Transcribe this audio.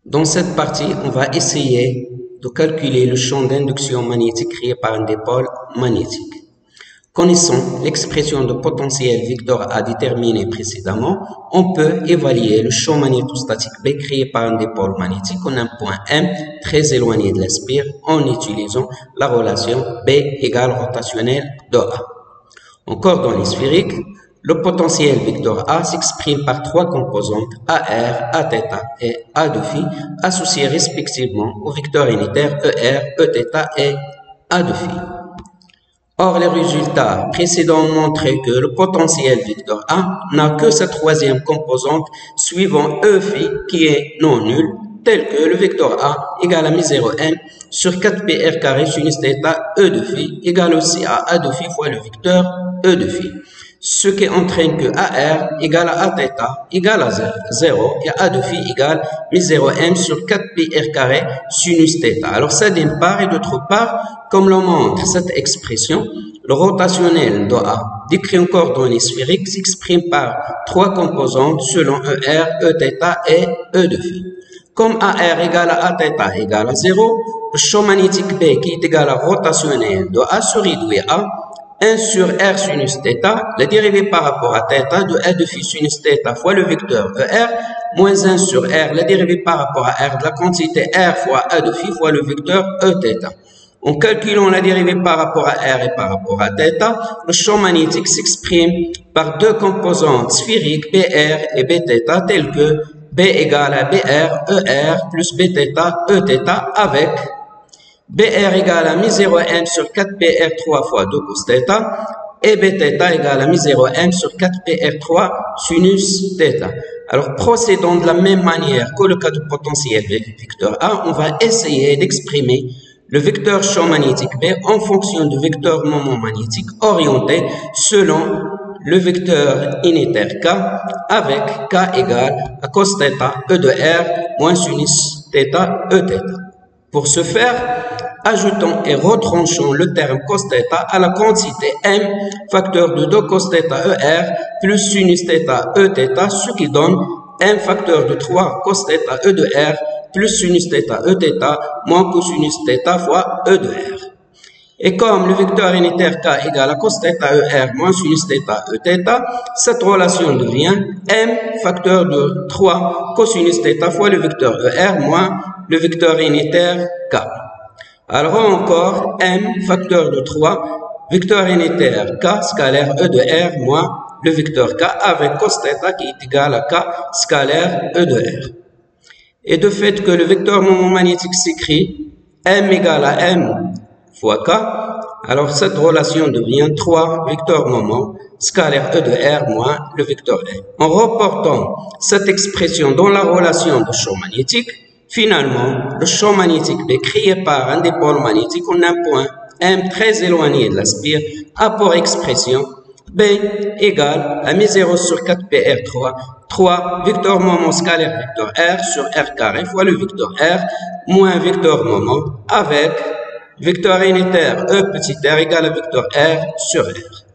Dans cette partie, on va essayer de calculer le champ d'induction magnétique créé par un dipôle magnétique. Connaissant l'expression de potentiel vecteur A déterminée précédemment, on peut évaluer le champ magnétostatique B créé par un dipôle magnétique en un point M très éloigné de la spire en utilisant la relation B égale rotationnelle de A. En coordonnées sphériques, le potentiel vecteur A s'exprime par trois composantes AR, Aθ et A de phi associées respectivement au vecteur unitaire ER, Eθ et A de phi. Or, les résultats précédents ont montré que le potentiel vecteur A n'a que sa troisième composante suivant E phi qui est non nul, tel que le vecteur A égale à mi0m sur 4πr carré sinus θ E de phi égale aussi à A de phi fois le vecteur E de phi. Ce qui entraîne que AR égale à Aθ égale à 0 et A de phi égale mi0m sur 4πr carré sinus θ. Alors ça d'une part et d'autre part, comme le montre cette expression, le rotationnel de A décrit en coordonnées sphériques s'exprime par trois composantes selon ER, Eθ et E de phi. Comme AR égale à Aθ égale à 0, le champ magnétique B qui est égal à rotationnel de A se réduit à 1 sur R sinus θ, la dérivée par rapport à θ de A de phi sinus θ fois le vecteur ER, moins 1 sur R, la dérivée par rapport à R de la quantité R fois A de phi fois le vecteur Eθ. En calculant la dérivée par rapport à R et par rapport à θ, le champ magnétique s'exprime par deux composantes sphériques BR et Bθ telles que B égale à BR, ER plus Bθ, Eθ avec BR égale à mi0m sur 4πr3 fois 2 cos θ et Bθ égale à mi0m sur 4πr3 sinus θ. Alors, procédons de la même manière que le cas du potentiel vecteur A, on va essayer d'exprimer le vecteur champ magnétique B en fonction du vecteur moment magnétique orienté selon le vecteur unitaire K avec K égale à cos θ E de R moins sinus θ Eθ. Pour ce faire, ajoutons et retranchons le terme cos θ à la quantité M, facteur de 2 cos θ ER plus sinus θ Eθ, ce qui donne M facteur de 3 cos θ E de R plus sinus θ Eθ moins cosinus θ fois E de R. Et comme le vecteur unitaire K égale à cos θ ER moins sinus θ Eθ, cette relation devient M facteur de 3 cosinus θ fois le vecteur ER moins le vecteur unitaire K. Alors encore M facteur de 3 vecteur unitaire K scalaire E de R moins le vecteur K avec cos θ qui est égal à K scalaire E de R. Et de fait que le vecteur moment magnétique s'écrit M égale à M fois K, alors cette relation devient 3 vecteurs moment scalaire E de R moins le vecteur R. En reportant cette expression dans la relation de champ magnétique, finalement, le champ magnétique B créé par un dipôle magnétique en un point M très éloigné de la spire a pour expression B égale à mi0 sur 4πr3, 3 vecteur moment scalaire vecteur R sur R carré fois le vecteur R moins vecteur moment avec vecteur unitaire E petit r égale à vecteur R sur R.